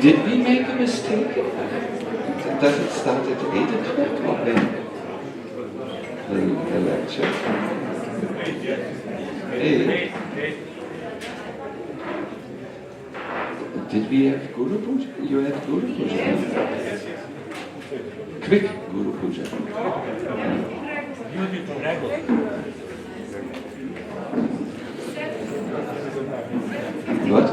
Did we make a mistake? Does it start at 8 o'clock or the lecture? 8. Did we have Guru Puja? You had Guru Puja? Quick Guru Puja. What?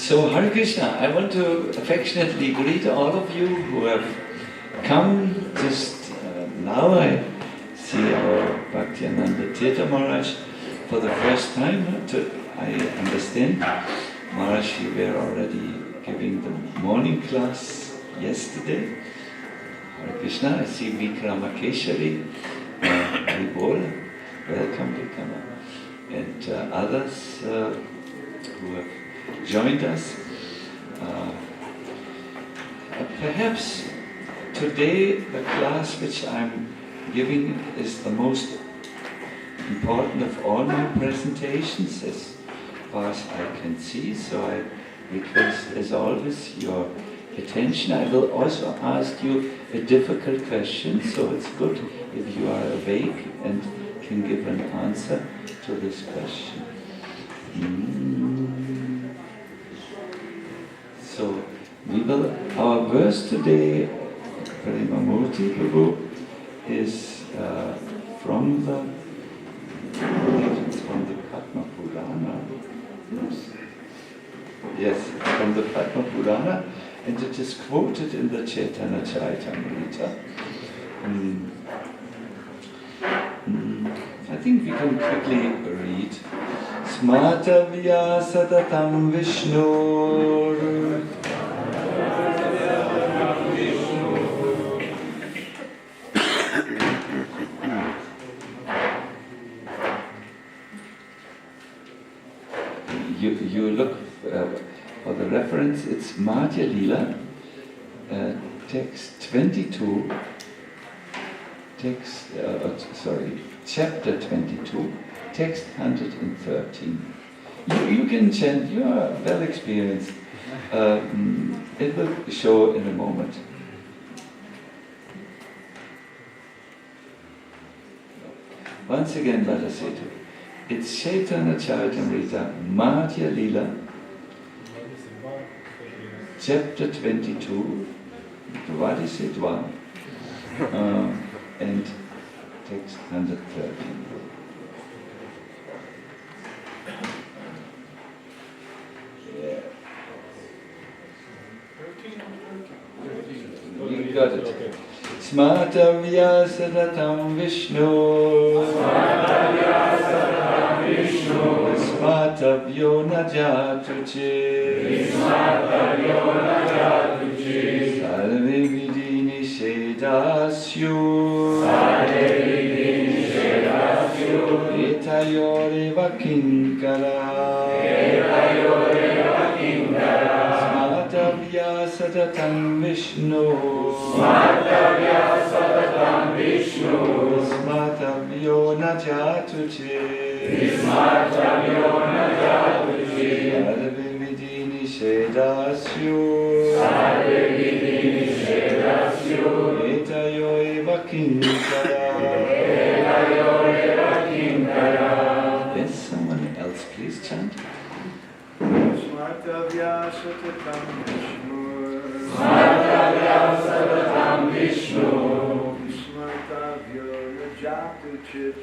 So Hare Krishna, I want to affectionately greet all of you who have come just now. I see our Bhaktiananda Tirtha Maharaj for the first time. I understand Maharaj, you were already giving the morning class yesterday. Hare Krishna, I see Vikramakeshari, Haribol, welcome Vikrama, and others who have joined us. Perhaps today the class which I'm giving is the most important of all my presentations as far as I can see, so I request as always your attention. I will also ask you a difficult question, so it's good if you are awake and can give an answer to this question. So our verse today, Parimamurti Prabhu, is from the Padma Purana. Yes, from the Padma Purana, and it is quoted in the Chaitanya Charitamrita. I think we can quickly read. Smatavya satatam Vishnur. You look for the reference, it's Madhya Lila, text 22, chapter 22, text 113. You can chant, you are well experienced. It will show in a moment. Once again, let us say to it. It's Chaitanya Charitamrita, Madhya Lila, chapter 22, Dvadisidva, and text 113. Yeah. You got it. Smatavya sadatam Vishnu. Smatavyo na jatu chit. Sarve vidhi nishedasyu. Etayoreva kinkara. Smatavya sadatam Vishnu. Smatavyo na jatu chit. Sarve vidhi nishedasyu. Etayo eva kinkara. Yes, someone else please chant. Smatavya satatam Vishnu. Smatavya satatam Vishnu. Smatavyo na jatu chit.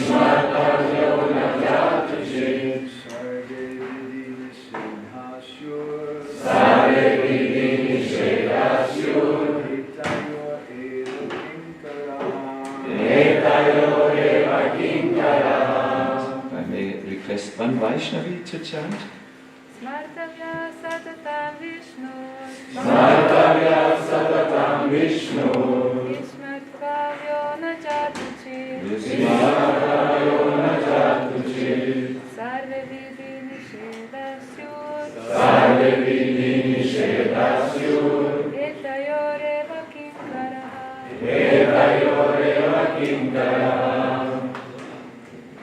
Smatavyo na jatu chit. Sarve vidhi nishedhasyur. Sarve vidhi nishedhasyur. Etayo eva kinkara. If I may request one Vaishnavi to chant. Smartavya satatam Vishnu. Smatavya satatam Vishnu. Ismartavyo na jatu chit. Smatavyo na jatu chit. Sarve vidhi nishedhasyur. Sarve vidhi nishedhasyur. Etayoreva kinkaraha. Etayoreva kinkara.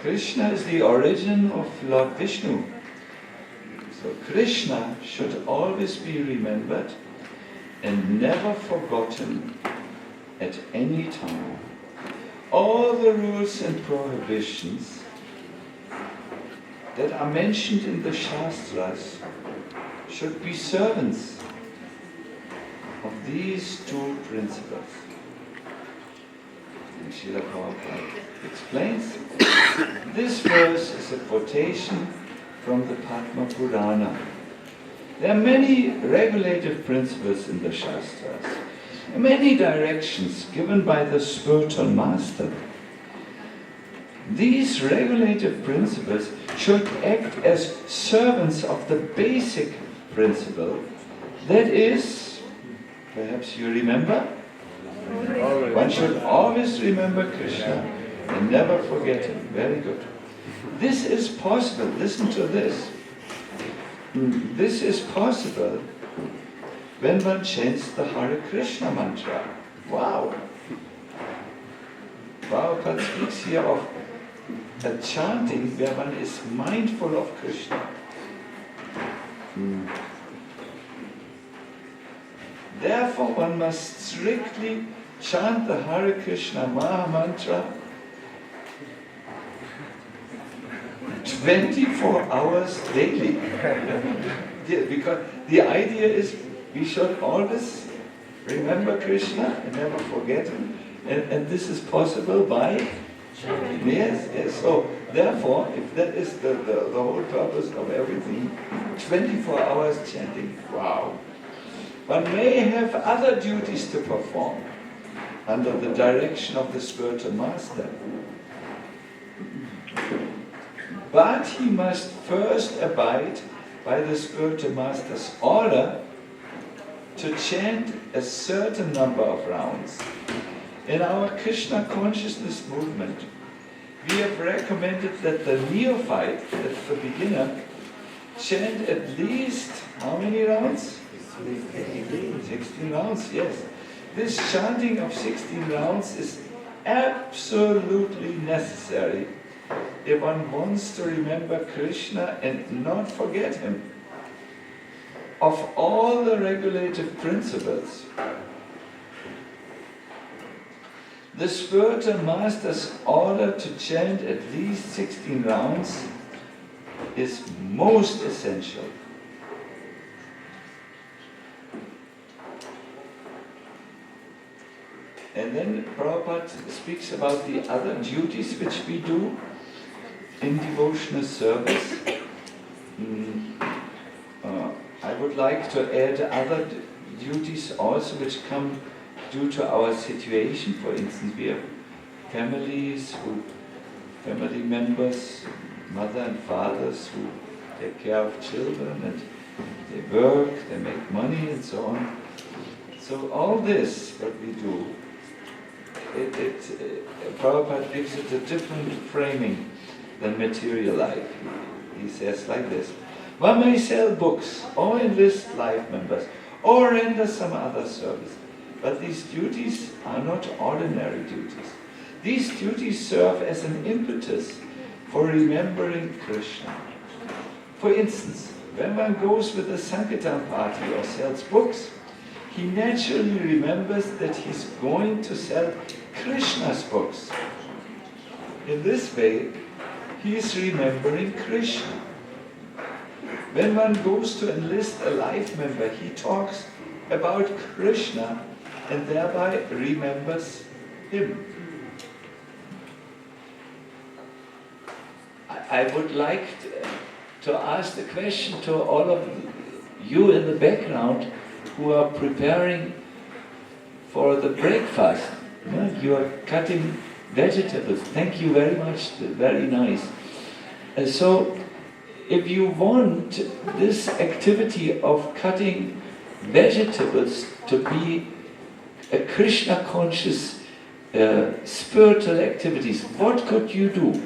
Krishna is the origin of Lord Vishnu. So Krishna should always be remembered and never forgotten at any time. All the rules and prohibitions that are mentioned in the Shastras should be servants of these two principles. And Srila Prabhupada explains, this verse is a quotation from the Padma Purana. There are many regulative principles in the Shastras, many directions given by the spiritual master. These regulative principles should act as servants of the basic principle, that is, perhaps you remember, one should always remember Krishna and never forget him. Very good. This is possible. Listen to this. This is possible when one chants the Hare Krishna mantra. Wow! Prabhupada speaks here of a chanting where one is mindful of Krishna. Therefore one must strictly chant the Hare Krishna Maha Mantra 24 hours daily. Because the idea is we should always remember Krishna and never forget him. And this is possible by... Yes. So therefore, if that is the whole purpose of everything, 24 hours chanting, wow. One may have other duties to perform under the direction of the spiritual master. But he must first abide by the spiritual master's order to chant a certain number of rounds. In our Krishna consciousness movement, we have recommended that the neophyte, that's the beginner, chant at least how many rounds? 16 rounds, yes. This chanting of 16 rounds is absolutely necessary if one wants to remember Krishna and not forget him. Of all the regulative principles, the spiritual master's order to chant at least 16 rounds is most essential. And then Prabhupada speaks about the other duties which we do in devotional service. I would like to add other duties also which come due to our situation. For instance, we have family members, mother and fathers who take care of children and they work, they make money and so on. So all this, what we do, Prabhupada gives it a different framing than material life. He says like this: one may sell books, or enlist life members, or render some other service, but these duties are not ordinary duties. These duties serve as an impetus for remembering Krishna. For instance, when one goes with a Sankirtan party or sells books, he naturally remembers that he's going to sell Krishna's books. In this way, he is remembering Krishna. When one goes to enlist a life member, he talks about Krishna and thereby remembers him. I would like to ask the question to all of you in the background who are preparing for the breakfast. You are cutting vegetables. Thank you very much. Very nice. So, if you want this activity of cutting vegetables to be a Krishna conscious spiritual activities, what could you do?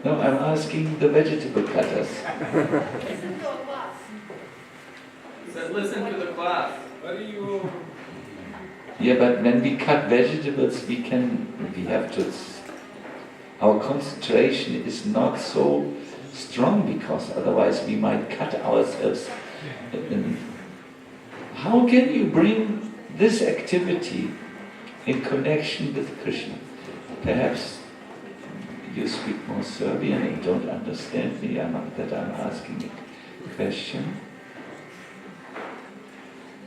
No, I'm asking the vegetable cutters. Listen to a class. He said, listen to the class. What do you... Yeah, but when we cut vegetables, our concentration is not so strong, because otherwise we might cut ourselves. How can you bring this activity in connection with Krishna? Perhaps you speak more Serbian and don't understand me, that I'm asking a question.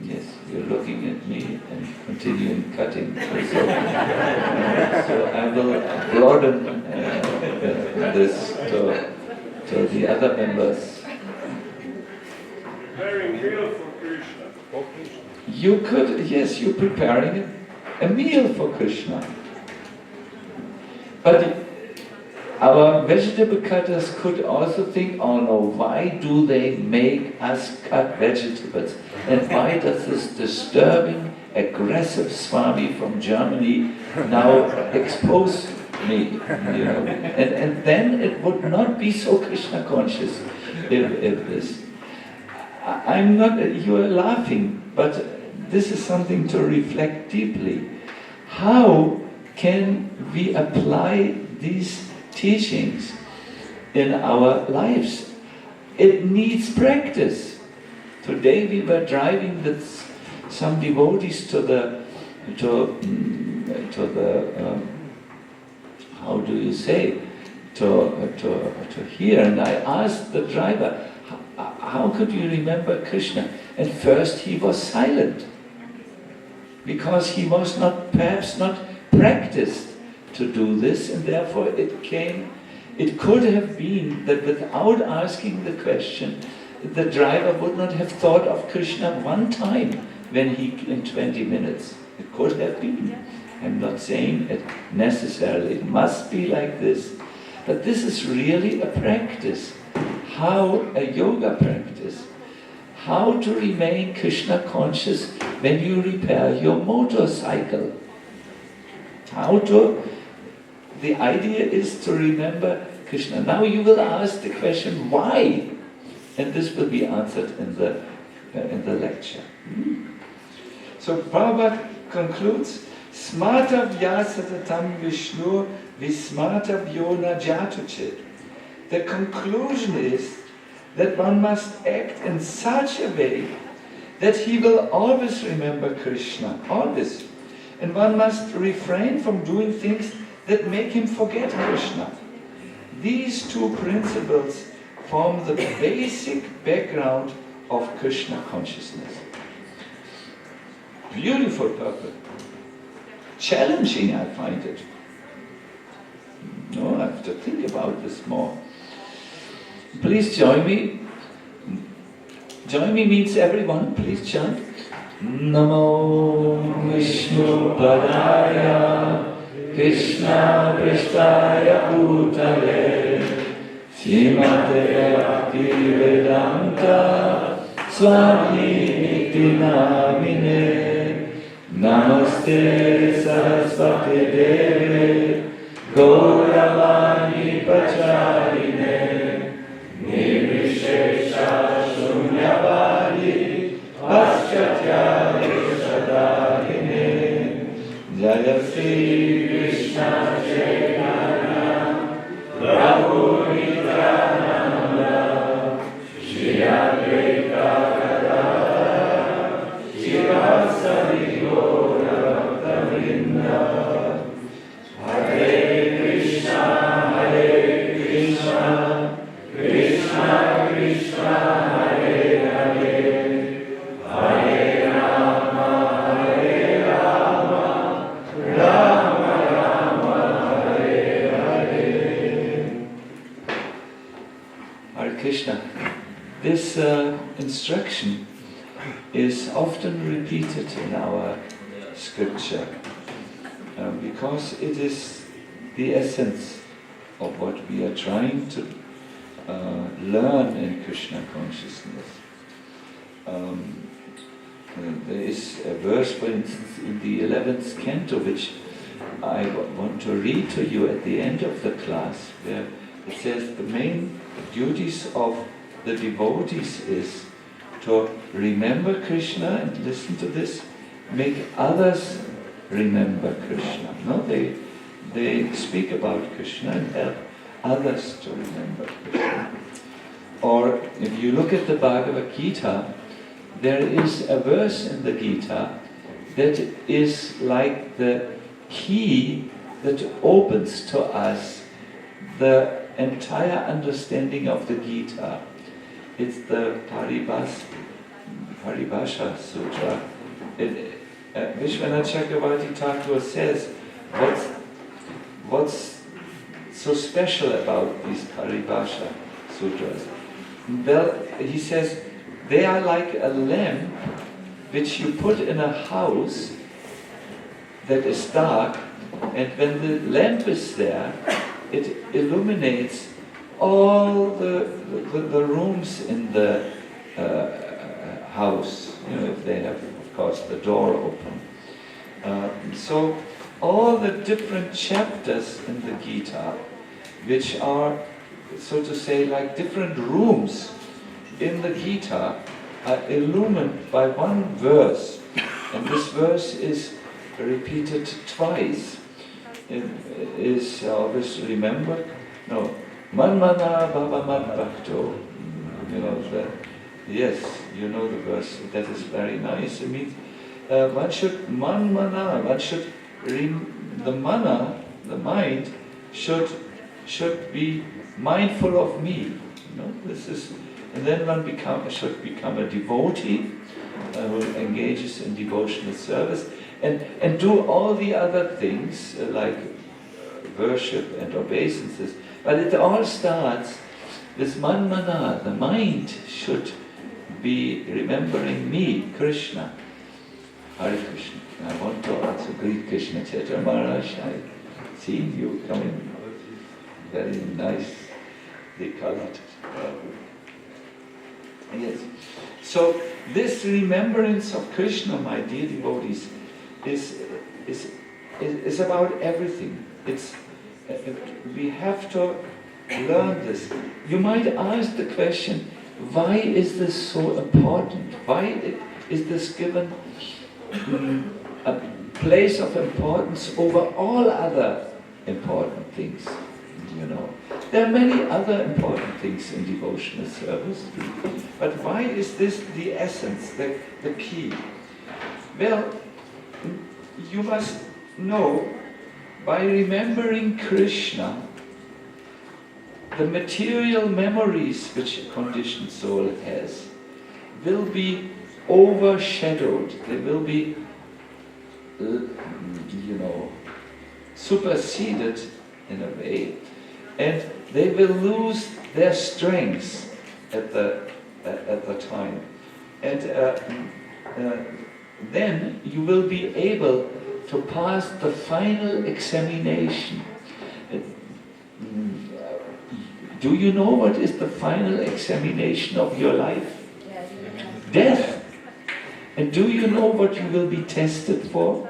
Yes, you're looking at me and continuing cutting. So I will broaden this to the other members. Preparing meal for Krishna. You could, yes, you're preparing a meal for Krishna. But our vegetable cutters could also think, oh no, why do they make us cut vegetables? And why does this disturbing, aggressive Swami from Germany now expose me? You know? And then it would not be so Krishna conscious if this. I'm not, you are laughing, but this is something to reflect deeply. How can we apply these teachings in our lives? It needs practice. Today we were driving with some devotees to the how do you say, to here, and I asked the driver, how could you remember Krishna? And first he was silent, because he was perhaps not practiced to do this, and therefore it could have been that without asking the question, the driver would not have thought of Krishna one time in 20 minutes. It could have been. I'm not saying it necessarily. It must be like this. But this is really a practice. A yoga practice. How to remain Krishna conscious when you repair your motorcycle. The idea is to remember Krishna. Now you will ask the question, why? And this will be answered in the lecture. So Prabhupada concludes, Smarta vyasatatam Vishnu vismarta vyona jatuchit. The conclusion is that one must act in such a way that he will always remember Krishna, always. And one must refrain from doing things that make him forget Krishna. These two principles form the basic background of Krishna consciousness. Beautiful purpose. Challenging, I find it. No, I have to think about this more. Please join me. Join me means everyone. Please chant. Namo Vishnu Padaya Krishna Pristaya Bhutale Srimate Bhakti Vedanta Swami Niti Namine Namaste Saraswati Deve Gora Pacharine Nirvishesha Shunyavadi Paschatya Vishadahine Jaya Sri Krishna Chaitanya Prabhu Nityananda Shri Advaita Gadadhara Shivasari Gora Bhakta-vrinda Hare Krishna Krishna Krishna Hare Hare Hare Rama Rama Rama Hare Hare. Hare Krishna. This instruction is often repeated in our scripture because it is the essence of what we are trying to learn in Krishna consciousness. There is a verse, for instance, in the 11th canto, which I want to read to you at the end of the class, where it says the main duties of the devotees is to remember Krishna, and listen to this, make others remember Krishna. No, they speak about Krishna and help others to remember Krishna. Or if you look at the Bhagavad Gita, there is a verse in the Gita that is like the key that opens to us the entire understanding of the Gita. It's the Paribhasha Sutra. Vishwanath Chakravarti Thakur says, what's so special about these Paribhasha sutras. Well, he says, they are like a lamp which you put in a house that is dark, and when the lamp is there, it illuminates all the rooms in the house, if they have, of course, the door open. So all the different chapters in the Gita, which are, so to say, like different rooms in the Gita, are illumined by one verse, and this verse is repeated twice. It is always remembered. No, Manmana Baba Mad Bhakto. Yes, you know the verse. That is very nice. It means one should the mana, the mind, should be mindful of me. This is, and then one should become a devotee who engages in devotional service and do all the other things like worship and obeisances. But it all starts with manmana. The mind should be remembering me, Krishna. Hare Krishna. I want to also greet Krishna Chaitanya Maharaj. I see you coming. Very nice. They call it. Yes. So this remembrance of Krishna, my dear devotees, is about everything. We have to learn this. You might ask the question, why is this so important? Why is this given a place of importance over all other important things? There are many other important things in devotional service, but why is this the essence, the key? Well, you must know, by remembering Krishna, the material memories which a conditioned soul has will be overshadowed. They will be, superseded in a way, and they will lose their strength at the time. And then you will be able to pass the final examination. Do you know what is the final examination of your life? Death. And do you know what you will be tested for?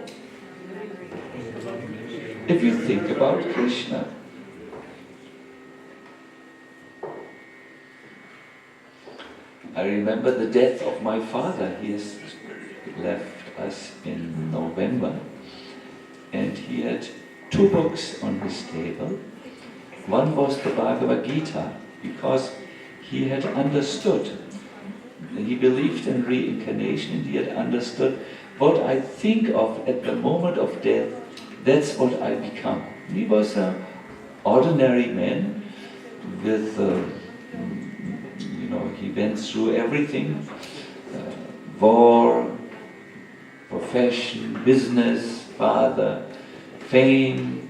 If you think about Krishna. I remember the death of my father. He has left us in November, and he had 2 books on his table. One was the Bhagavad Gita, because he had understood. He believed in reincarnation, and he had understood what I think of at the moment of death, that's what I become. He was an ordinary man with, he went through everything, war, profession, business, father, fame,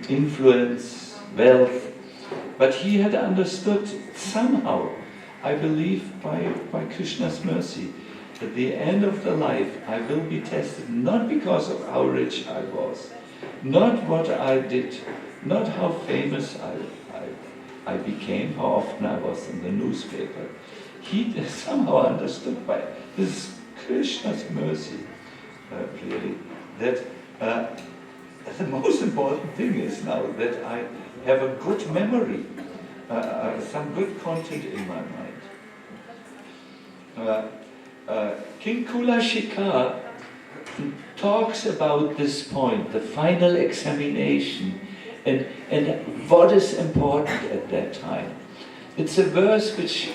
influence, wealth, but he had understood somehow, I believe by Krishna's mercy, at the end of the life I will be tested, not because of how rich I was, not what I did, not how famous I became, how often I was in the newspaper. He somehow understood by this Krishna's mercy, really, that the most important thing is now that I have a good memory, some good content in my mind. King Kula Shikar talks about this point, the final examination, and what is important at that time. It's a verse which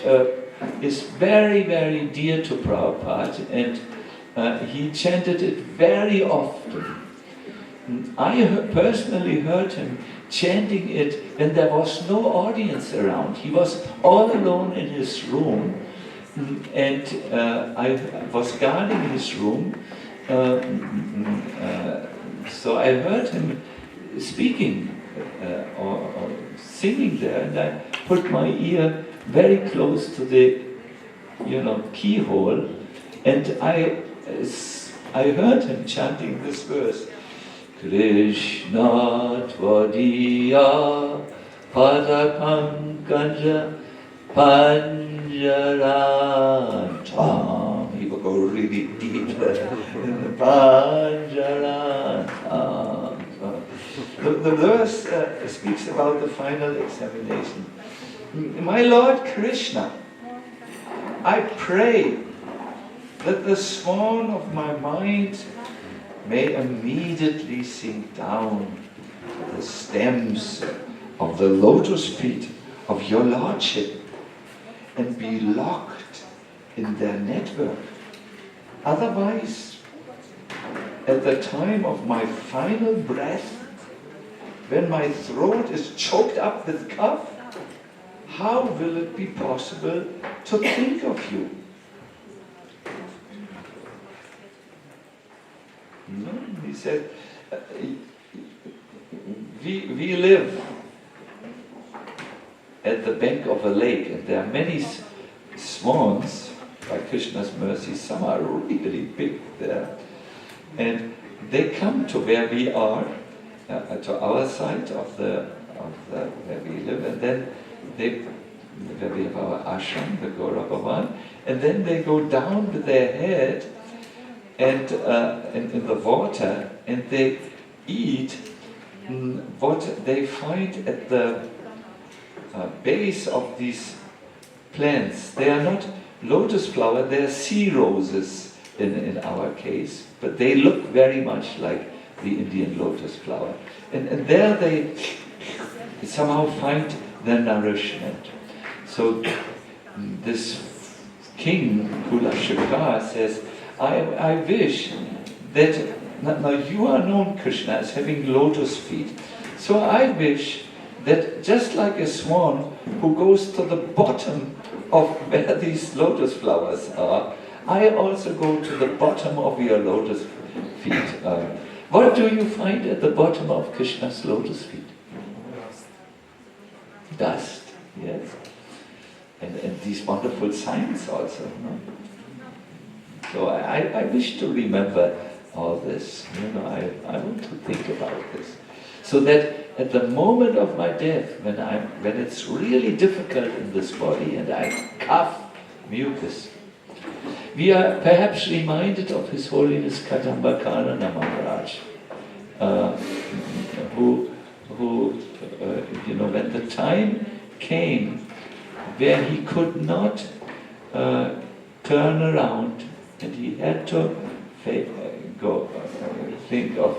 is very, very dear to Prabhupada, and he chanted it very often. I personally heard him chanting it when there was no audience around. He was all alone in his room, and I was guarding his room, so I heard him speaking or singing there, and put my ear very close to the, keyhole, and I heard him chanting this verse. Krishna Tvadiya Padapankaja Panjarantam. He would go really deep in the Panjarantam. The verse speaks about the final examination. My Lord Krishna, I pray that the swan of my mind may immediately sink down to the stems of the lotus feet of your Lordship and be locked in their network. Otherwise, at the time of my final breath, when my throat is choked up with cough, how will it be possible to think of you? He said, we live at the bank of a lake, and there are many swans. By Krishna's mercy, some are really big there, and they come to where we are, to our side of the where we live, and then where we have our ashram, the Gora, and then they go down with their head and in the water, and they eat what they find at the base of these plants. They are not lotus flower, they are sea roses in our case, but they look very much like the Indian lotus flower. And there they somehow find their nourishment. So this king, Kula Shikha, says, I wish that, now you are known, Krishna, as having lotus feet. So I wish that just like a swan who goes to the bottom of where these lotus flowers are, I also go to the bottom of your lotus feet. What do you find at the bottom of Krishna's lotus feet? Dust, yes. And these wonderful signs also. No? So I wish to remember all this. I want to think about this. So that at the moment of my death, when it's really difficult in this body and I cough mucus, we are perhaps reminded of His Holiness Kadambakanana Maharaj, who when the time came where he could not turn around and he had to go think of,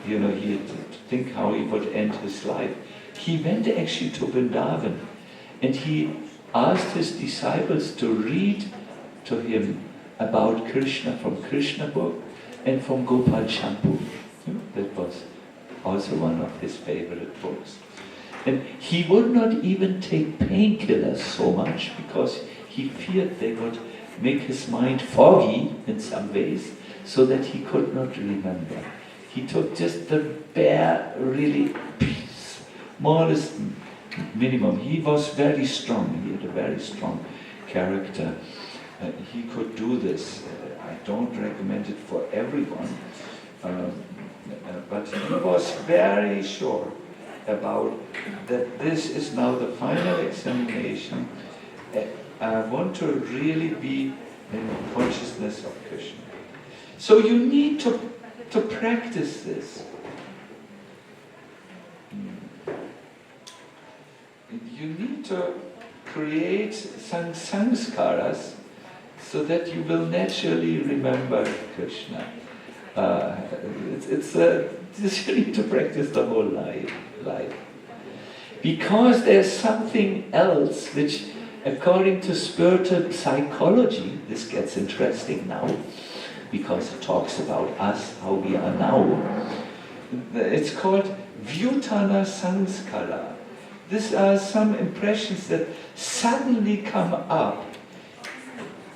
he had to think how he would end his life. He went actually to Vrindavan and he asked his disciples to read to him about Krishna from Krishna book and from Gopal Champu. That was also one of his favorite books. And he would not even take painkillers so much because he feared they would make his mind foggy in some ways so that he could not remember. He took just the bare, really smallest minimum. He was very strong. He had a very strong character. He could do this. I don't recommend it for everyone. But he was very sure about that this is now the final examination. I want to really be in consciousness of Krishna. So you need to practice this. You need to create some sanskaras so that you will naturally remember Krishna. You need to practice the whole life. Because there's something else which, according to spiritual psychology, this gets interesting now, because it talks about us, how we are now. It's called Vyutana Sanskara. These are some impressions that suddenly come up,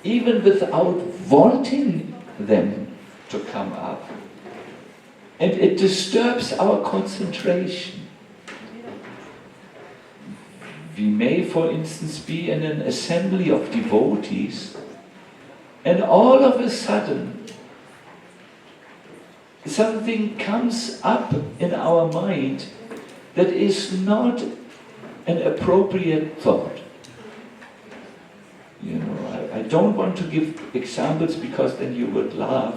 even without wanting them to come up. And it disturbs our concentration. We may, for instance, be in an assembly of devotees, and all of a sudden, something comes up in our mind that is not an appropriate thought. You know, I don't want to give examples because then you would laugh,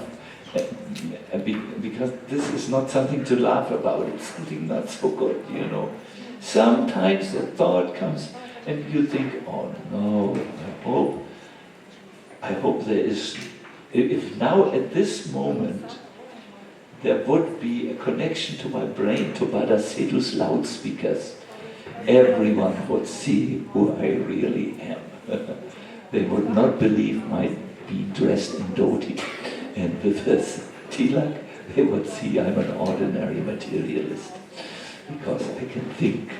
because this is not something to laugh about, it's something not so good, you know. Sometimes a thought comes and you think, oh no, I hope there is, if now at this moment there would be a connection to my brain, to Bada Sedhu's loudspeakers, everyone would see who I really am. They would not believe my being dressed in dhoti and with this tilak. They would see I'm an ordinary materialist, because I can think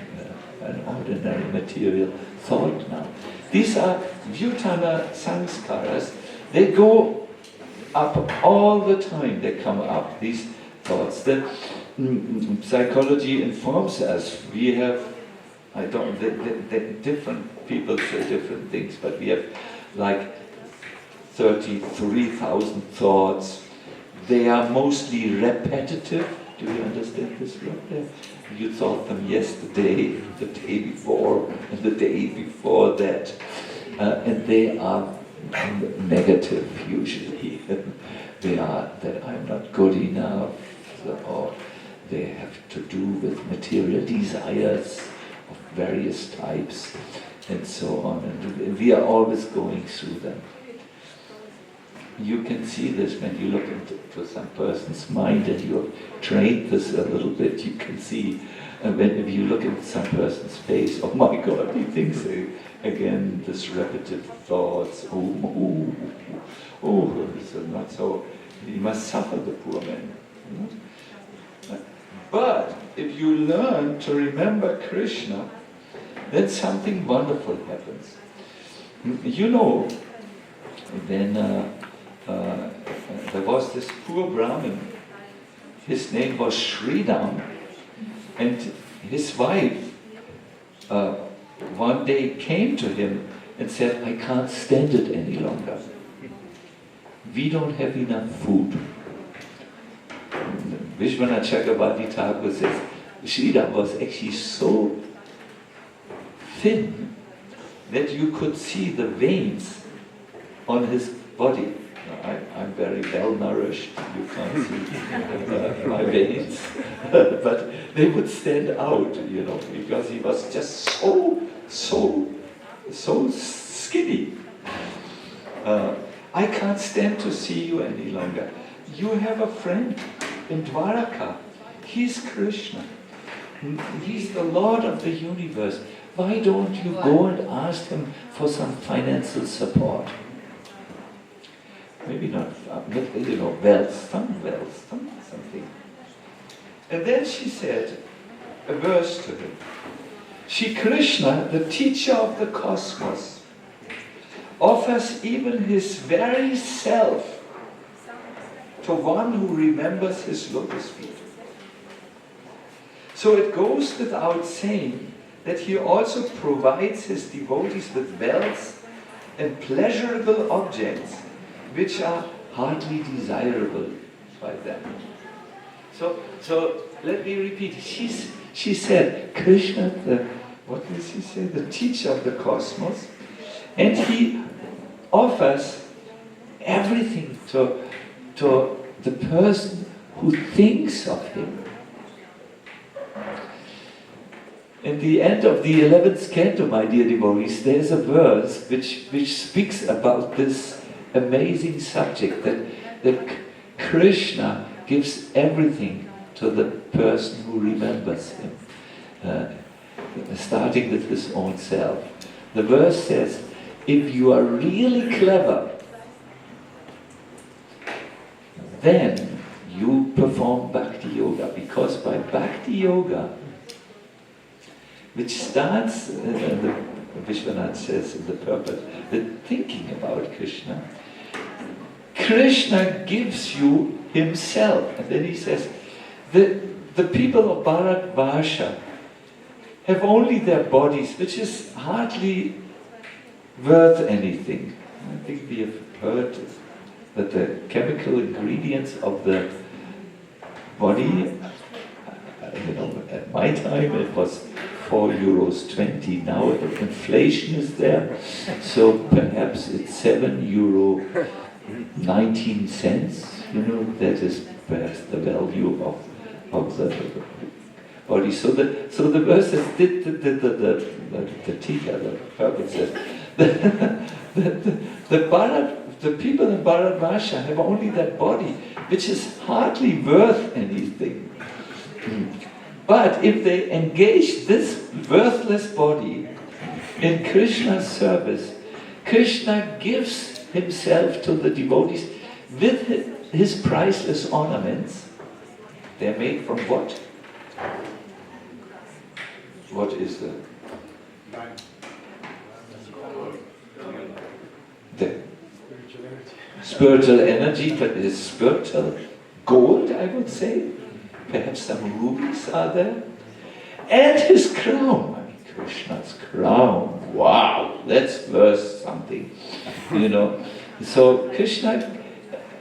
an ordinary material thought now. These are Vyutana sanskaras. They go up all the time. They come up, these thoughts. The psychology informs us. We have, different people say different things, but we have like 33,000 thoughts. They are mostly repetitive. Do you understand this word? You thought them yesterday, the day before, and the day before that. And they are negative usually. They are that I'm not good enough, or they have to do with material desires of various types, and so on. And we are always going through them. You can see this when you look into some person's mind and you have trained this a little bit. You can see if you look at some person's face, oh my God, he thinks again this repetitive thoughts. Oh, this is not so. He must suffer, the poor man. But if you learn to remember Krishna, then something wonderful happens. You know, when there was this poor Brahmin, his name was Sridham, and his wife one day came to him and said, I can't stand it any longer. We don't have enough food. Vishwanath Chakrabarti Thakur says, Sridham was actually so thin that you could see the veins on his body. I'm very well nourished, you can't see my veins, but they would stand out, you know, because he was just so skinny. I can't stand to see you any longer. You have a friend in Dwaraka. He's Krishna. He's the Lord of the universe. Why don't you go and ask him for some financial support? Maybe not, you know, wealth, something. And then she said a verse to him. Shri Krishna, the teacher of the cosmos, offers even his very self to one who remembers his lotus feet. So it goes without saying that he also provides his devotees with wealth and pleasurable objects which are hardly desirable by them. So let me repeat. She said, Krishna, what did she say? The teacher of the cosmos, and he offers everything to the person who thinks of him. In the end of the 11th canto, my dear devotees, there's a verse which speaks about this amazing subject, that Krishna gives everything to the person who remembers him, starting with his own self. The verse says, if you are really clever, then you perform Bhakti Yoga, because by Bhakti Yoga, which starts, Vishwanath says in the purpose, the thinking about Krishna, Krishna gives you himself. And then he says, the people of Bharatvarsha have only their bodies, which is hardly worth anything. I think we have heard that the chemical ingredients of the body, at my time it was €4.20. Now the inflation is there, so perhaps it's €7.19. That is perhaps the value of the body. So the verse says, the Tika, the Prabhupada says, the people in Bharatvarsha have only that body, which is hardly worth anything. But if they engage this worthless body in Krishna's service, Krishna gives himself to the devotees with his priceless ornaments. They're made from what? What is the spiritual energy? But it is spiritual gold, I would say. Perhaps some rubies are there. And his crown. I mean, Krishna's crown. Wow, that's worth something. So Krishna,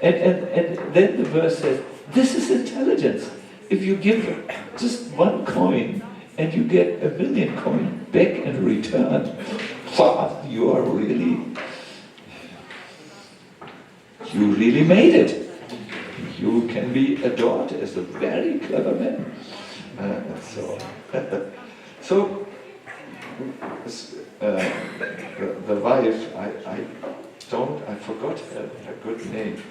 and then the verse says, this is intelligence. If you give just one coin and you get 1,000,000 coins back in return, you really made it. You can be adored as a very clever man. The wife, I forgot her good name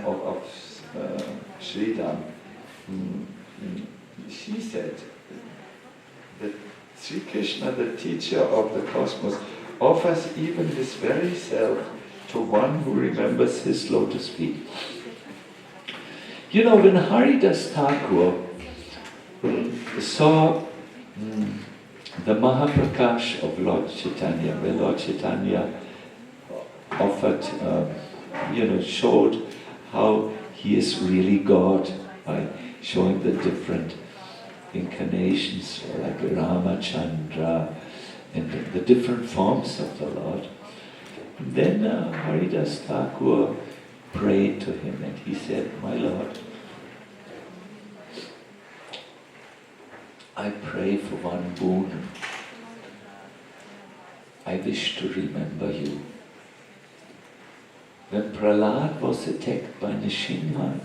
of Sridham. She said that Sri Krishna, the teacher of the cosmos, offers even his very self to one who remembers his lotus feet. When Haridas Thakur saw the Mahaprakash of Lord Chaitanya, where Lord Chaitanya offered, showed how he is really God by showing the different incarnations, like Ramachandra, and the different forms of the Lord. And then Haridas Thakur prayed to him and he said, my Lord, I pray for one boon. I wish to remember you. When Prahlad was attacked by Nrsimha,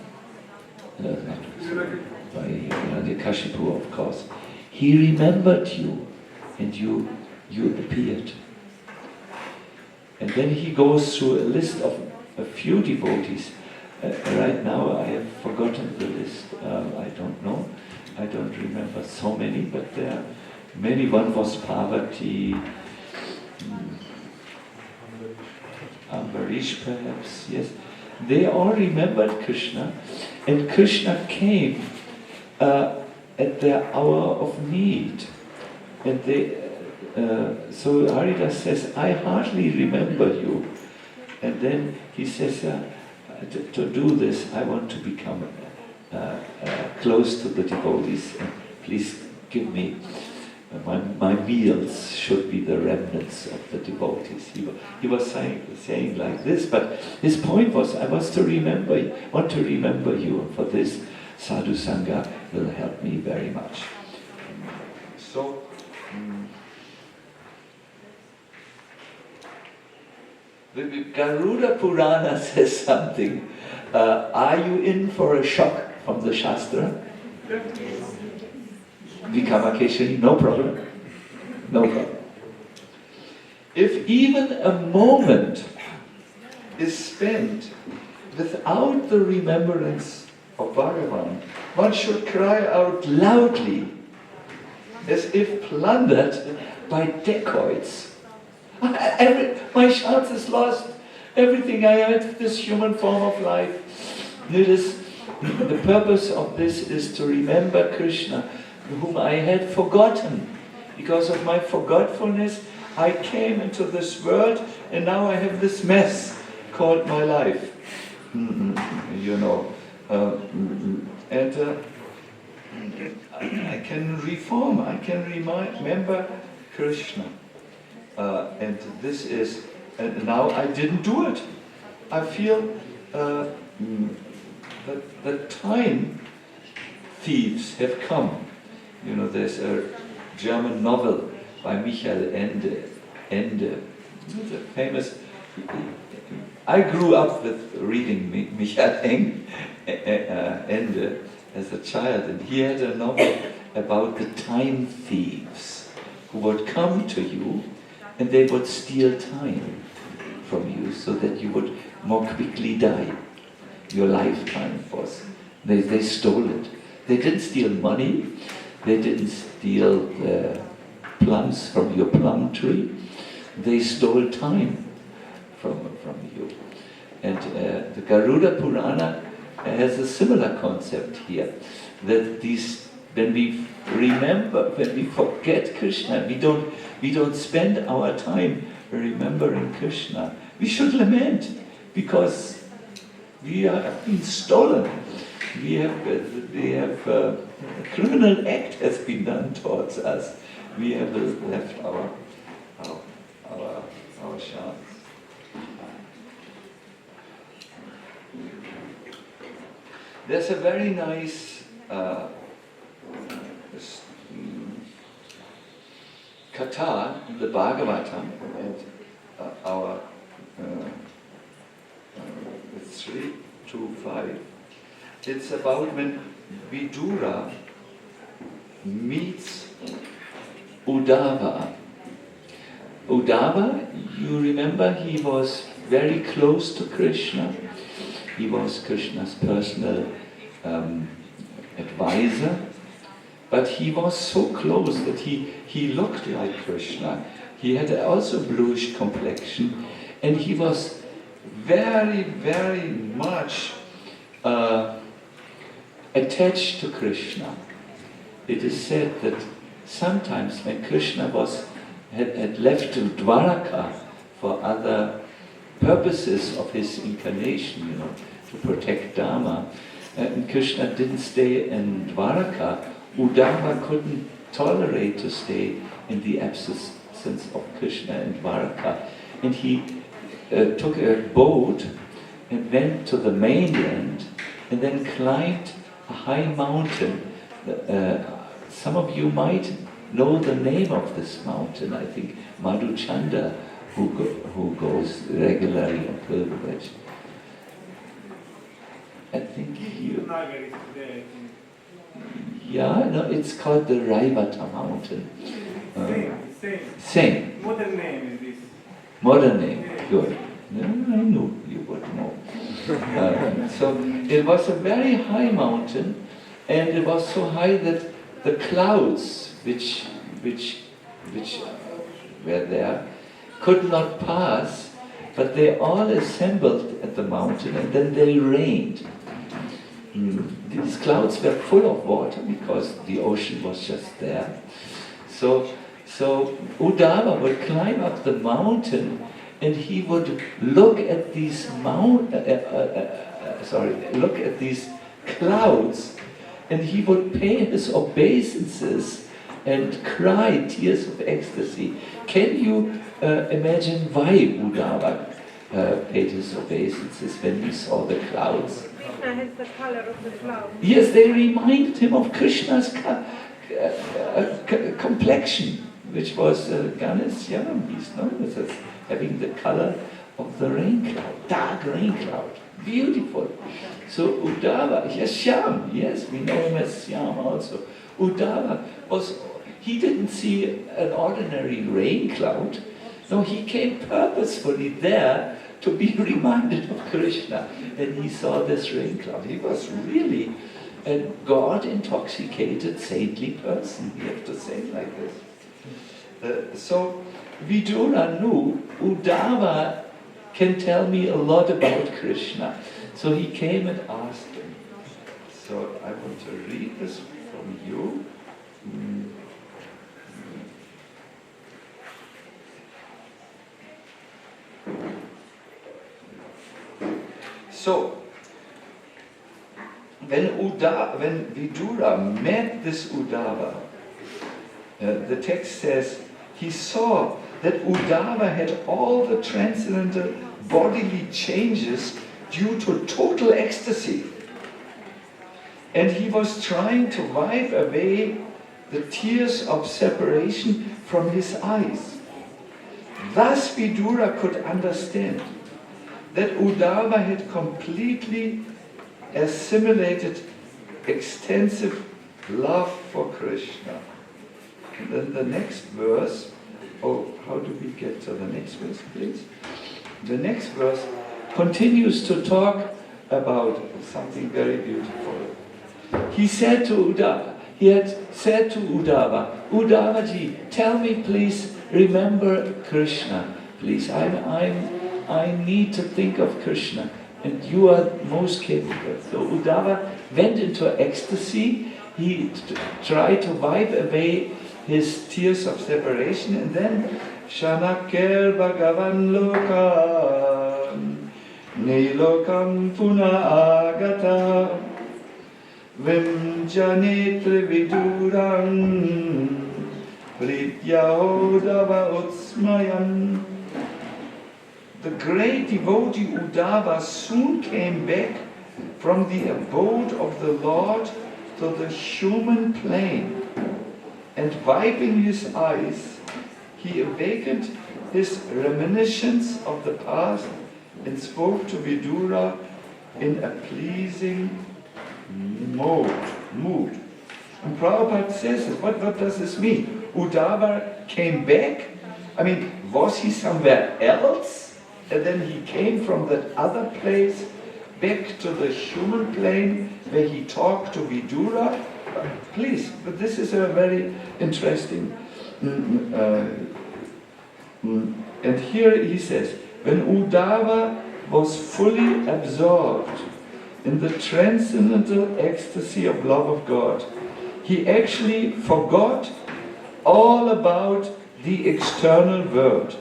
by Hiranyakashipu, of course, he remembered you and you appeared. And then he goes through a list of a few devotees. Right now I have forgotten the list. I don't know. I don't remember so many, but there are many. One was Parvati, Ambarish perhaps, yes. They all remembered Krishna, and Krishna came at their hour of need. And so Haridas says, I hardly remember you. And then he says, to do this, I want to become close to the devotees. And please give me, my meals should be the remnants of the devotees. He was saying like this, but his point was, I want to remember you, and for this, Sadhu Sangha will help me very much. So, the Garuda Purana says something. Are you in for a shock from the Shastra? Vikamakeshari, no problem. No problem. If even a moment is spent without the remembrance of Bhagavan, one should cry out loudly, as if plundered by dacoits. My chance is lost. Everything I had, this human form of life. The purpose of this is to remember Krishna, whom I had forgotten. Because of my forgetfulness, I came into this world, and now I have this mess called my life. I can reform, I can remember Krishna. And this is, and now I didn't do it. I feel that the time thieves have come. You know, there's a German novel by Michael Ende. It's a famous. I grew up with reading Michael Ende as a child, and he had a novel about the time thieves who would come to you and they would steal time from you so that you would more quickly die. Your lifetime was. They stole it. They didn't steal money. They didn't steal the plums from your plum tree. They stole time from you. And the Garuda Purana has a similar concept here. That these, when we remember, when we forget Krishna, we don't spend our time remembering Krishna. We should lament because we have been stolen. We have a criminal act has been done towards us. We have left our chance. There's a very nice katha in the Bhagavatam, and our 3-5. It's about when Vidura meets Uddhava. Uddhava, you remember, he was very close to Krishna. He was Krishna's personal advisor. But he was so close that he looked like Krishna. He had also bluish complexion, and he was very, very much attached to Krishna. It is said that sometimes when Krishna had left to Dwaraka for other purposes of his incarnation, to protect Dharma, and Krishna didn't stay in Dwaraka, Uddhava couldn't tolerate to stay in the absence of Krishna in Dwaraka. And he took a boat and went to the mainland and then climbed a high mountain. Some of you might know the name of this mountain. I think Madhuchanda, who goes regularly on pilgrimage. I think you... Yeah, no, it's called the Raivata mountain. Same. Modern name is this. Modern name, good. No, I knew you would know. So it was a very high mountain, and it was so high that the clouds which were there could not pass, but they all assembled at the mountain, and then they rained. These clouds were full of water because the ocean was just there. So Uddhava would climb up the mountain, and he would look at these clouds, and he would pay his obeisances and cry tears of ecstasy. Can you imagine why Uddhava paid his obeisances when he saw the clouds? Krishna has the color of the cloud. Yes, they reminded him of Krishna's complexion, which was Ganeshyaram. He's known as having the color of the rain cloud, dark rain cloud, beautiful. So Uddhava, yes, Shyam, yes, we know him as Shyam also. Uddhava he didn't see an ordinary rain cloud. No, he came purposefully there to be reminded of Krishna. And he saw this rain cloud. He was really a God-intoxicated, saintly person, we have to say it like this. So Vidura knew Uddhava can tell me a lot about Krishna. So he came and asked him. So I want to read this from you. So, when Vidura met this Uddhava, the text says he saw that Uddhava had all the transcendental bodily changes due to total ecstasy. And he was trying to wipe away the tears of separation from his eyes. Thus Vidura could understand that Uddhava had completely assimilated extensive love for Krishna. And then the next verse, how do we get to the next verse, please? The next verse continues to talk about something very beautiful. He said to Uddhava, Uddhavaji, tell me please, remember Krishna, please. I need to think of Krishna, and you are most capable. So Uddhava went into ecstasy. He tried to wipe away his tears of separation, and then Shanaker Bhagavan Lokan Nilokam Puna Agata Vimjanetre Viduram Prityahodava Utsmayam. The great devotee Uddhava soon came back from the abode of the Lord to the human plane, and wiping his eyes, he awakened his reminiscence of the past and spoke to Vidura in a pleasing mood. And Prabhupada says, what does this mean? Uddhava came back? I mean, was he somewhere else? And then he came from that other place back to the human plane where he talked to Vidura? Please, but this is a very interesting. And here he says, when Uddhava was fully absorbed in the transcendental ecstasy of love of God, he actually forgot all about the external world.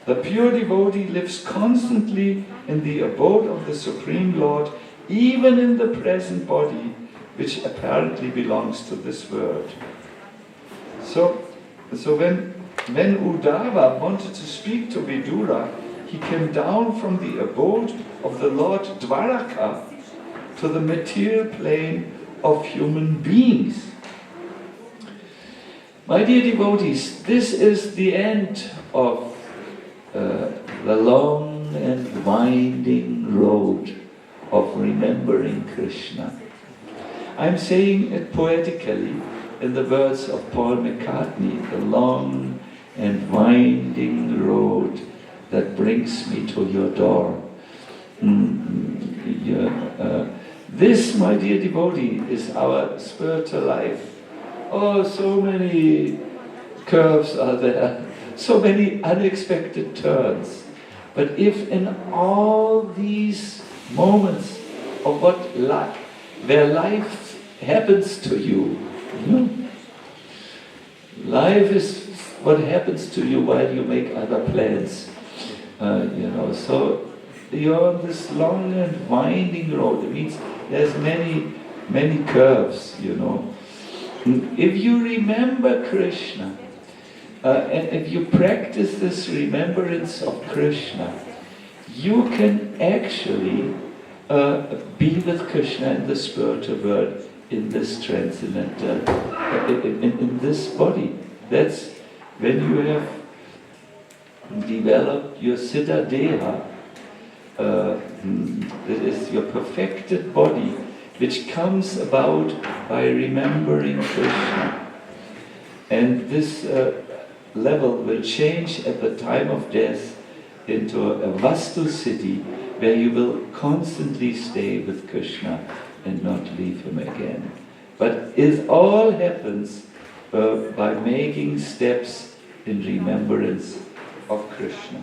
The pure devotee lives constantly in the abode of the Supreme Lord, even in the present body, which apparently belongs to this world. So when Uddhava wanted to speak to Vidura, he came down from the abode of the Lord Dwaraka to the material plane of human beings. My dear devotees, this is the end of the long and winding road of remembering Krishna. I'm saying it poetically in the words of Paul McCartney, the long and winding road that brings me to your door. This, my dear devotee, is our spiritual life. Oh, so many curves are there, so many unexpected turns. But if in all these moments of where life happens to you, life is what happens to you while you make other plans, so you're on this long and winding road. It means there's many curves, If you remember Krishna, and if you practice this remembrance of Krishna, you can actually be with Krishna in the spiritual world, in this transcendental, in this body. That's when you have developed your Siddha Deha, that is your perfected body, which comes about by remembering Krishna. And this level will change at the time of death into a Vastu city where you will constantly stay with Krishna and not leave him again. But it all happens by making steps in remembrance of Krishna.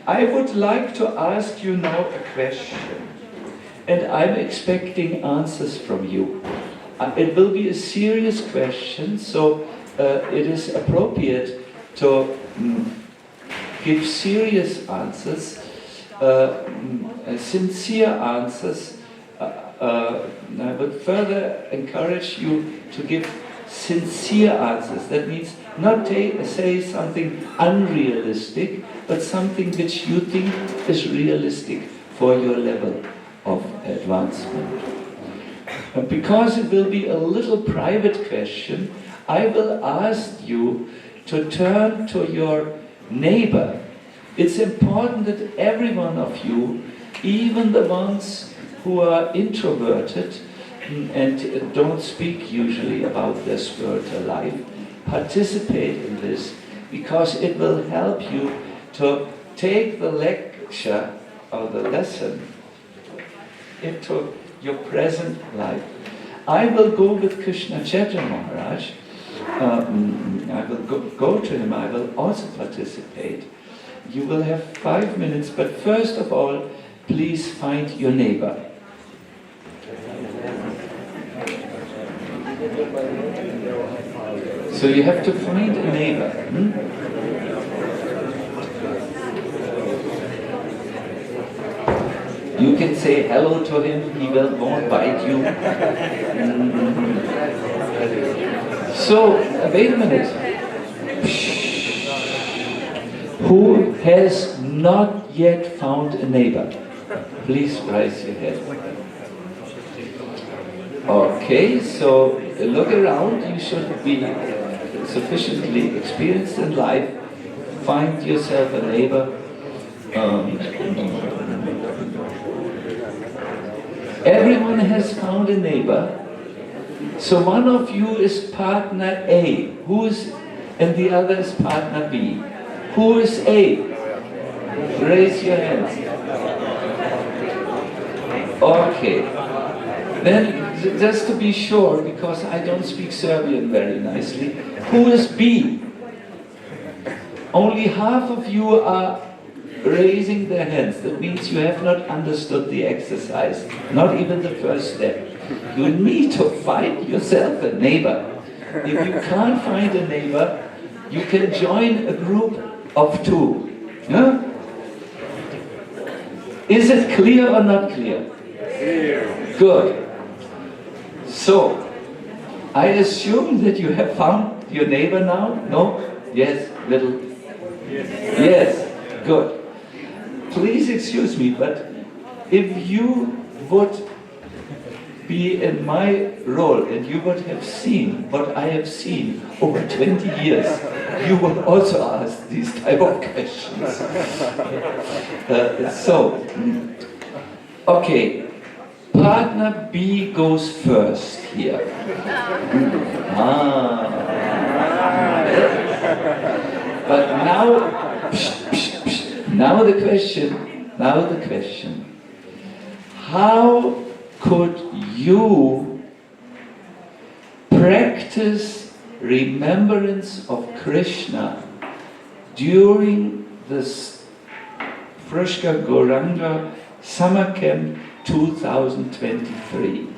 I would like to ask you now a question, and I'm expecting answers from you. It will be a serious question, so it is appropriate to give serious answers, sincere answers. I would further encourage you to give sincere answers. That means not say something unrealistic, but something which you think is realistic for your level of advancement. Because it will be a little private question, I will ask you to turn to your neighbor. It's important that every one of you, even the ones who are introverted and don't speak usually about their spiritual life, participate in this, because it will help you to take the lecture or the lesson into your present life. I will go with Krishna Chaitanya Maharaj. I will go to him. I will also participate. You will have 5 minutes, but first of all, please find your neighbor. So you have to find a neighbor. You can say hello to him, he won't bite you. So, wait a minute. Who has not yet found a neighbor? Please raise your hand. Okay, so look around. You should be sufficiently experienced in life. Find yourself a neighbor. Everyone has found a neighbor. So one of you is partner A, and the other is partner B. Who is A? Raise your hands. Okay. Then, just to be sure, because I don't speak Serbian very nicely, who is B? Only half of you are raising their hands. That means you have not understood the exercise, not even the first step. You need to find yourself a neighbor. If you can't find a neighbor, you can join a group of 2. Yeah? Is it clear or not clear? Clear. Good. So, I assume that you have found your neighbor now? No? Yes? Little? Yes. Good. Please excuse me, but if you would be in my role and you would have seen what I have seen over 20 years, you would also ask these type of questions. Okay, partner B goes first here. But now the question, how could you practice remembrance of Krishna during this Fruska Goranga Summer Camp 2023?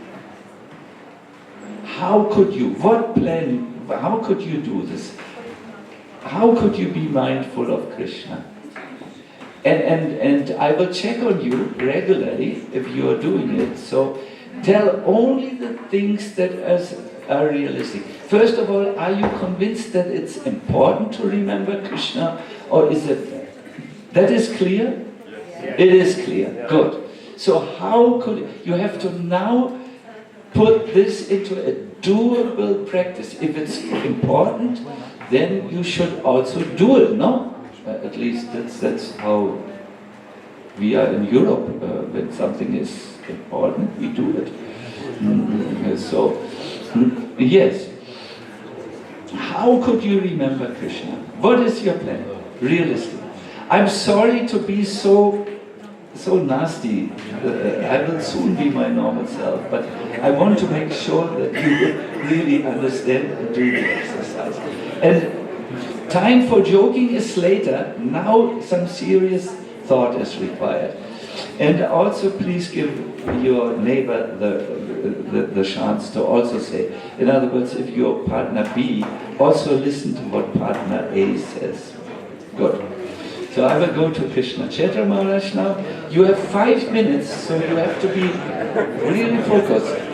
How could you, how could you do this? How could you be mindful of Krishna? And I will check on you regularly if you are doing it. So tell only the things that are realistic. First of all, are you convinced that it's important to remember Krishna? Or is it, that is clear? Yes. It is clear, yeah. Good. So how could, you have to now put this into a doable practice. If it's important, then you should also do it, no? At least that's how we are in Europe. When something is important, we do it. Yes. How could you remember Krishna? What is your plan? Realistic. I'm sorry to be so nasty. I will soon be my normal self, but I want to make sure that you really understand and do the exercise. And time for joking is later. Now some serious thought is required. And also please give your neighbor the chance to also say. In other words, if your partner B, also listen to what partner A says. Good. So I will go to Krishna Chaitanya Maharaj now. You have 5 minutes, so you have to be Really focus.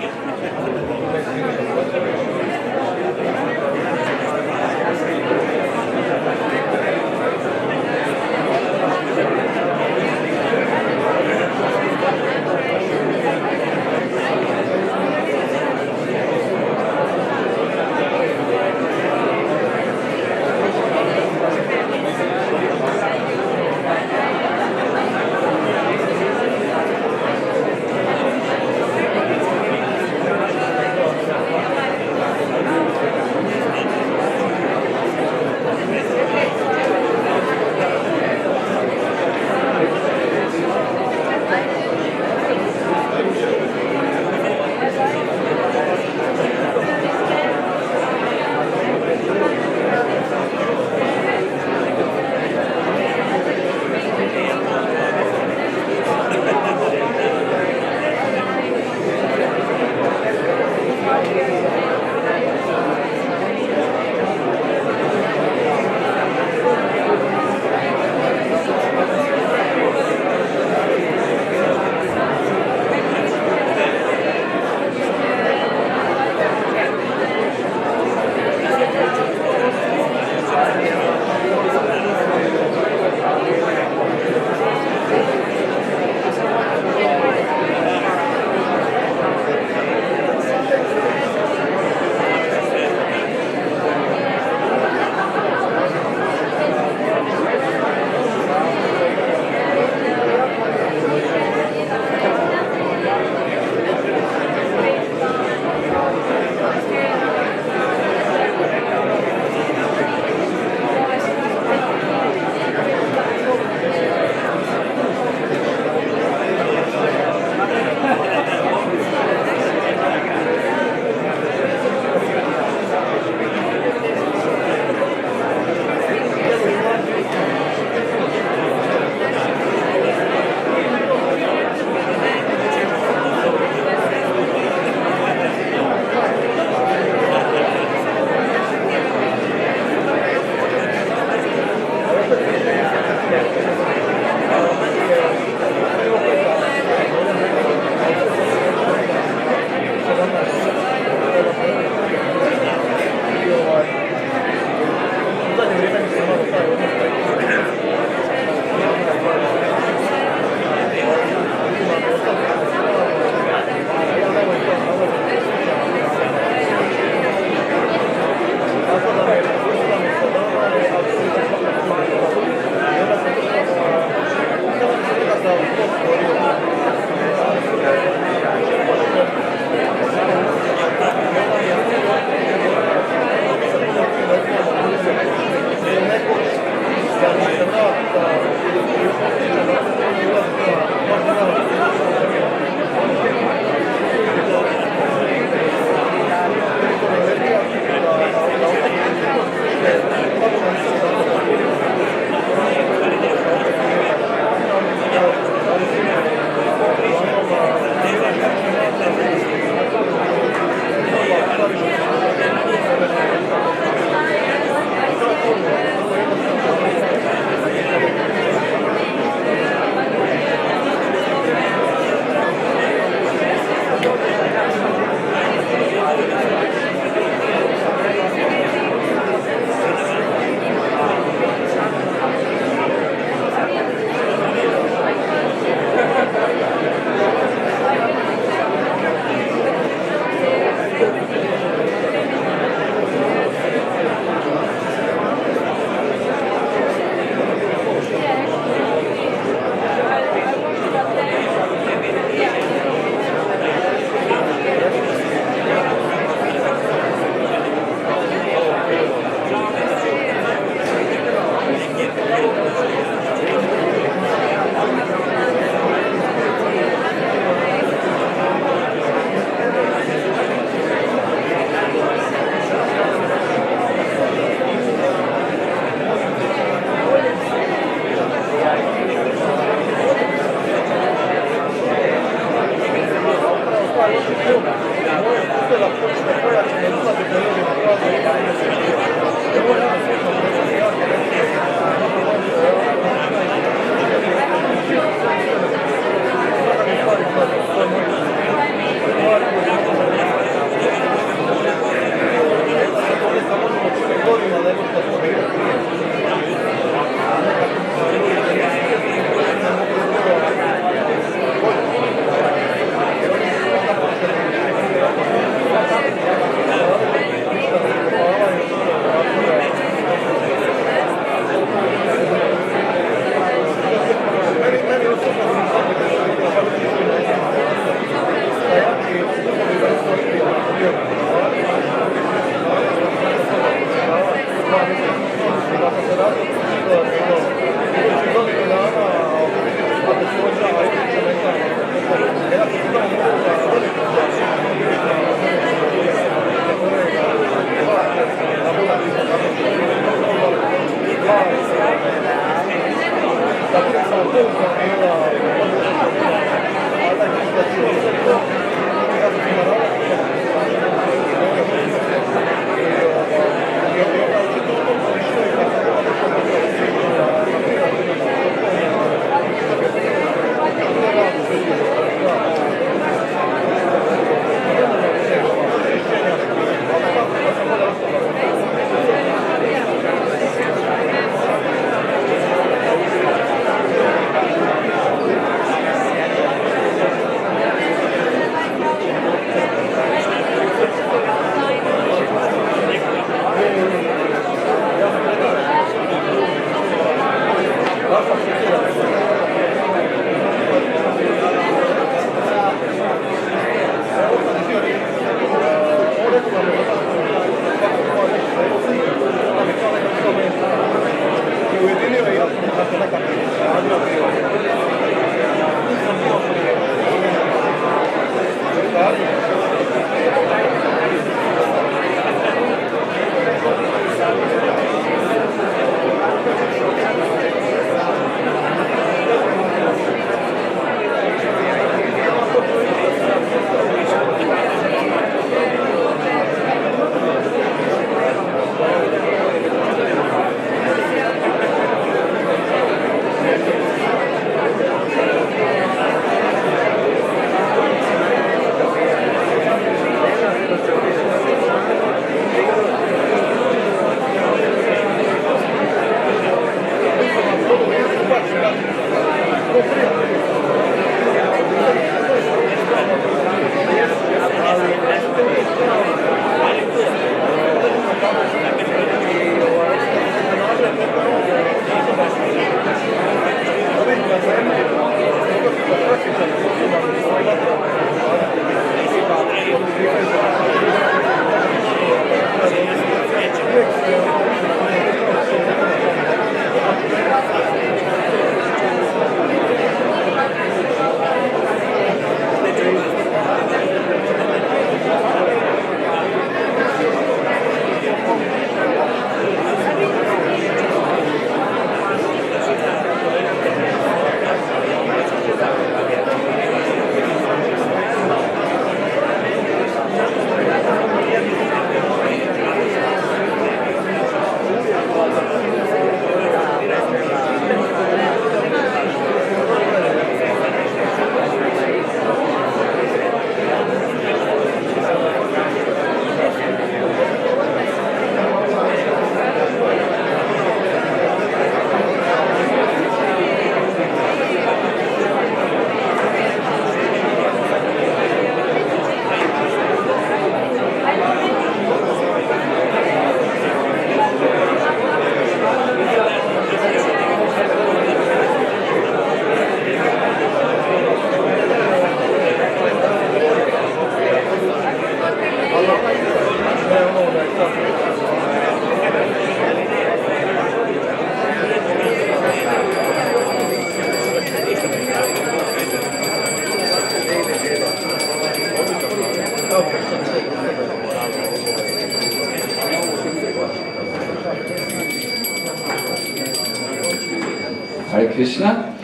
Hare Krishna.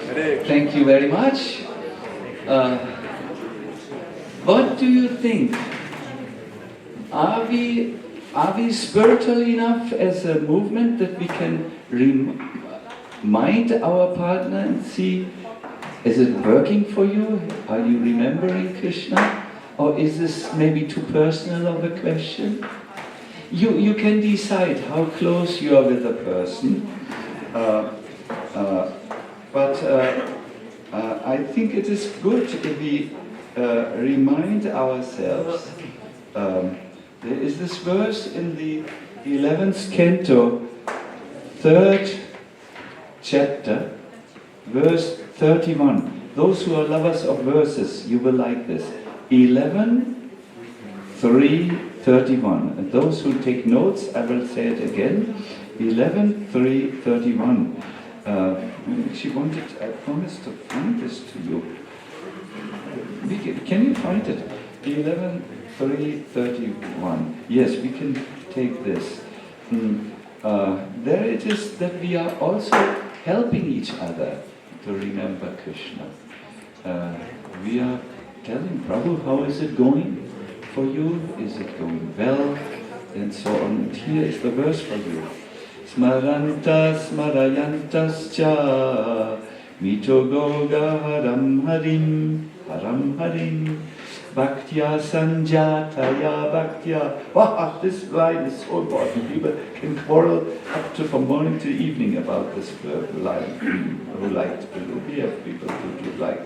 Thank you very much. What do you think? Are we spiritual enough as a movement that we can remind our partner and see, is it working for you? Are you remembering Krishna? Or is this maybe too personal of a question? You can decide how close you are with a person. But I think it is good if we remind ourselves. There is this verse in the 11th canto, 3rd chapter, verse 31. Those who are lovers of verses, you will like this. 11:3:31. And those who take notes, I will say it again. 11:3:31. She wanted, I promised to find this to you. Can you find it? 11:3:31. Yes, we can take this. There it is that we are also helping each other. to remember Krishna. We are telling Prabhu, how is it going for you? Is it going well? And so on. And here is the verse for you. Smaranta smarayantascha mito goga haram harim bhaktya sanjataya bhaktya. Wow, this line is so important. People can quarrel up to from morning to evening about this line. Who liked it? We have people who do like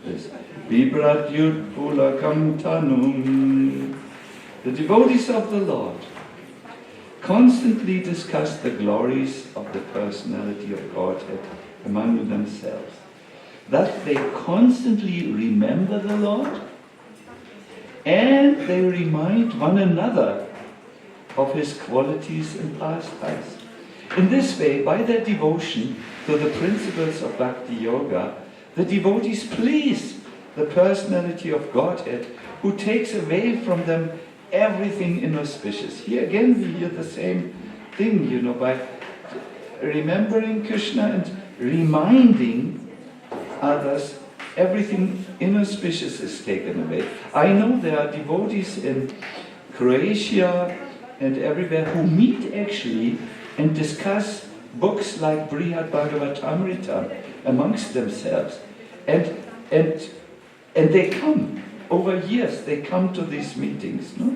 this. Vibrat yud pulakam tanum. The devotees of the Lord constantly discuss the glories of the personality of Godhead among themselves. That they constantly remember the Lord and they remind one another of His qualities and pastimes. In this way, by their devotion to the principles of Bhakti Yoga, the devotees please the personality of Godhead, who takes away from them everything inauspicious. Here again we hear the same thing, by remembering Krishna and reminding others, everything inauspicious is taken away. I know there are devotees in Croatia and everywhere who meet actually and discuss books like Brihad Bhagavatamrita amongst themselves. And they come. Over years, they come to these meetings. No?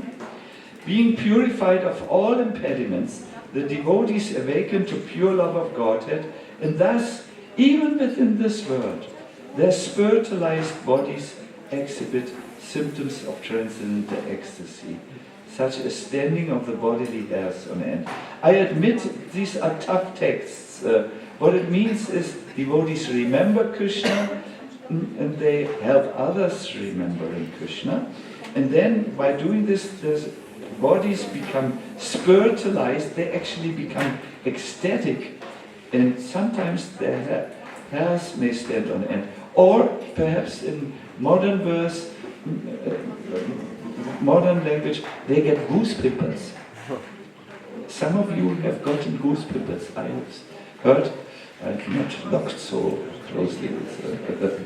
Being purified of all impediments, the devotees awaken to pure love of Godhead, and thus, even within this world, their spiritualized bodies exhibit symptoms of transcendental ecstasy, such as standing of the bodily hairs on end. I admit these are tough texts. What it means is devotees remember Krishna, and they help others remembering Krishna. And then by doing this, their bodies become spiritualized, they actually become ecstatic, and sometimes their hairs may stand on end. Or perhaps in modern verse, modern language, they get goosepimples. Some of you have gotten goosepimples, I have heard. I've not looked so closely with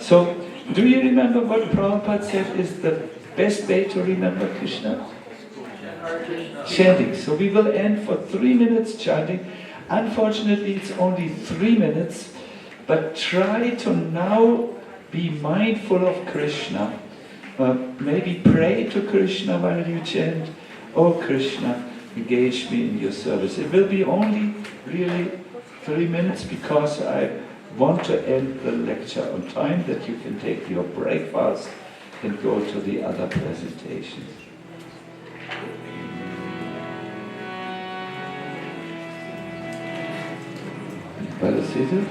So, do you remember what Prabhupada said is the best way to remember Krishna? Chanting. So we will end for 3 minutes chanting. Unfortunately, it's only 3 minutes, but try to now be mindful of Krishna. Maybe pray to Krishna while you chant. Oh Krishna, engage me in your service. It will be only really 3 minutes because I want to end the lecture on time, that you can take your breakfast and go to the other presentations. Better seated?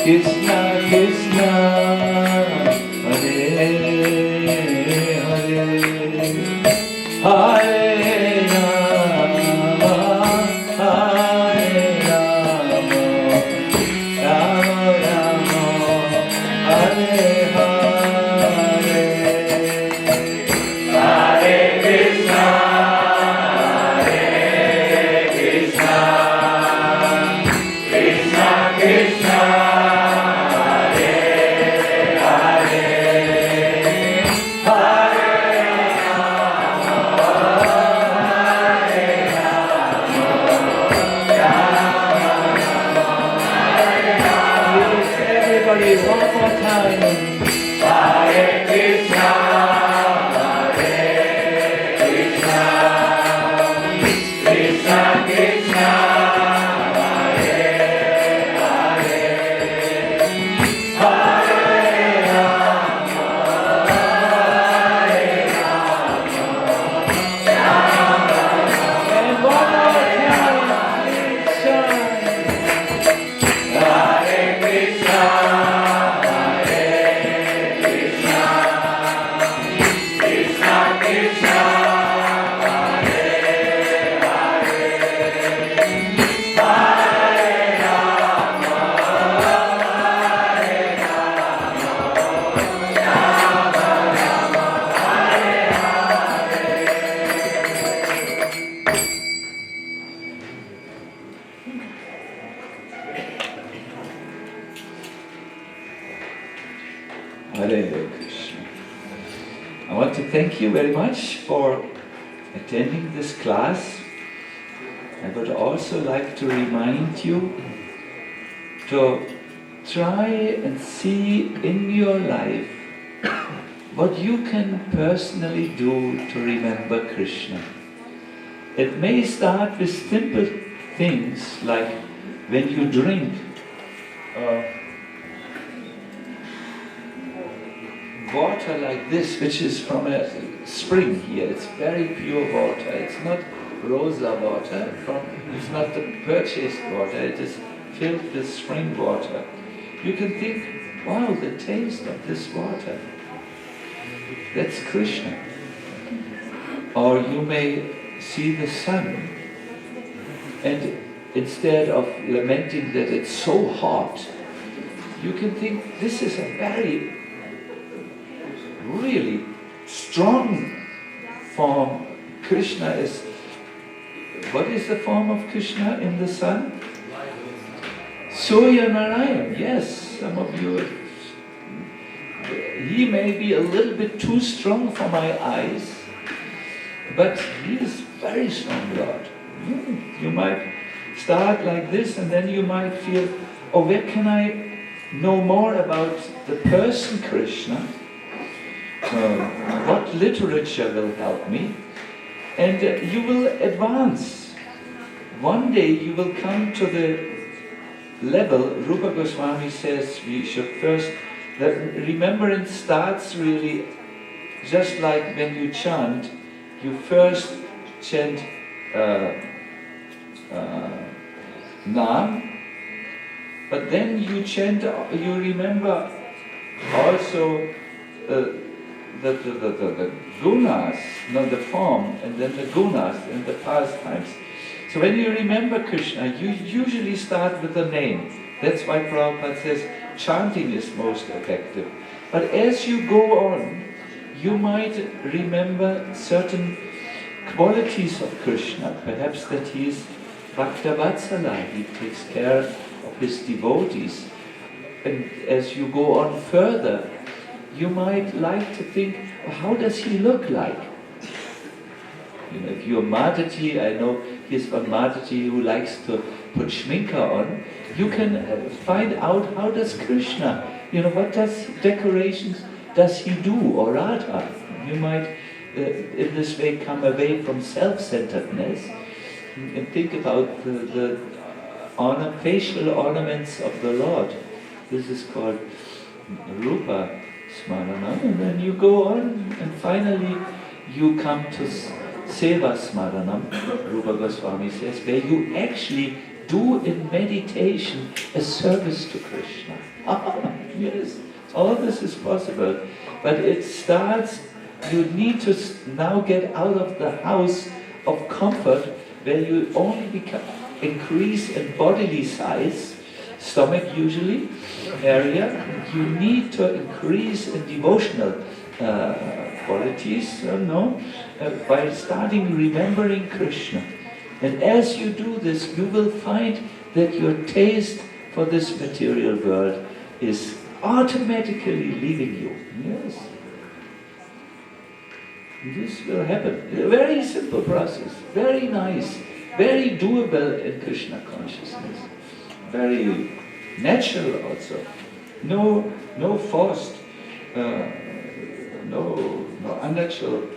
Krishna Krishna Hare I want to thank you very much for attending this class. I would also like to remind you to try and see in your life what you can personally do to remember Krishna. It may start with simple things like when you drink water like this, which is from a spring here. It's very pure water. It's not rosa water. It's not the purchased water. It is filled with spring water. You can think, wow, the taste of this water. That's Krishna. Or you may see the sun, and instead of lamenting that it's so hot, you can think this is a very, really strong form. Krishna is, what is the form of Krishna in the sun? Surya Narayan, yes, some of you, he may be a little bit too strong for my eyes, but he is very strong, Lord. You might start like this, and then you might feel, oh, where can I know more about the person Krishna? What literature will help me? And you will advance. One day you will come to the level, Rupa Goswami says we should first, that remembrance starts really just like when you chant. You first chant Nam, but then you chant, you remember also the gunas, not the form, and then the gunas and the pastimes. So when you remember Krishna, you usually start with the name. That's why Prabhupada says chanting is most effective. But as you go on, you might remember certain qualities of Krishna. Perhaps that he is Bhaktavatsala, he takes care of his devotees. And as you go on further, you might like to think, well, how does he look like? You know, if you're Madhya, I know he's one Madhya who likes to put shminka on, you can find out how does Krishna, you know, what does decorations does he do, or Radha? You might in this way come away from self-centeredness and think about the facial ornaments of the Lord. This is called Rupa Smaranam, and then you go on, and finally you come to Seva Smaranam, Rupa Goswami says, where you actually do in meditation a service to Krishna. Yes, all this is possible, but it starts, you need to now get out of the house of comfort where you only increase in bodily size, stomach usually, area. You need to increase in devotional qualities, by starting remembering Krishna. And as you do this, you will find that your taste for this material world is automatically leaving you. Yes. This will happen. A very simple process, very nice, very doable in Krishna consciousness. Very natural also. No forced, no unnatural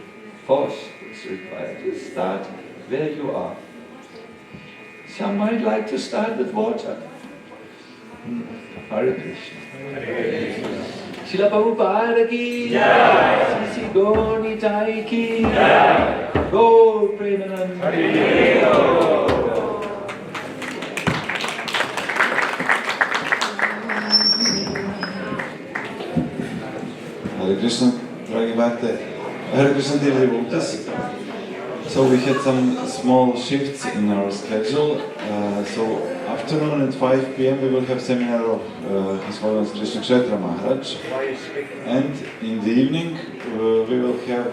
force is required. You start where you are. Some might like to start with water. Hare Krishna. Srila Prabhupada ki jai, Sisi Gaur Nitai ki jai, Gaur Premanand. Hare Krishna, dragi Bhakti. Hare Krishna, dear devotees. So we had some small shifts in our schedule. So afternoon at 5 p.m. we will have seminar of His Holiness Krishna Kshetra Maharaj. And in the evening we will have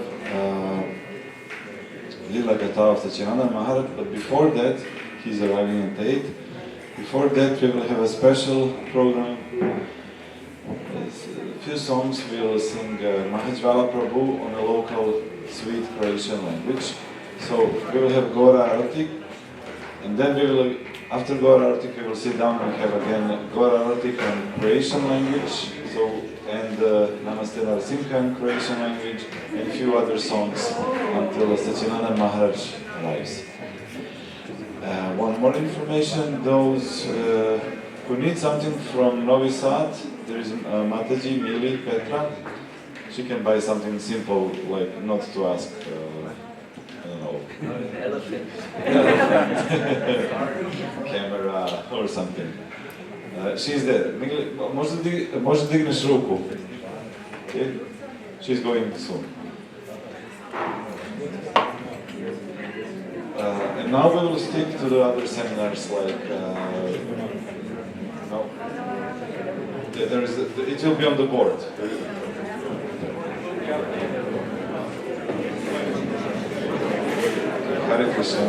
Lila Gatha of Sacinandana Maharaj. But before that, he's arriving at 8. Before that we will have a special program. few songs we will sing Mahajvala Prabhu on a local sweet Croatian language. So we will have Gora Artik, and then we will, after Gora Artik, we will sit down and have again Gora Artik on Croatian language. So and Namaste Narasimha in Croatian language, and a few other songs until Sacinandana Maharaj arrives. One more information: those who need something from Novi Sad, there is Mataji Mili Petra. She can buy something simple, like not to ask. I don't know. Camera or something. She's there. Možda digneš ruku. Okay? She's going soon. And now we will stick to the other seminars, like no. There is. It will be on the board. Hare Krishna.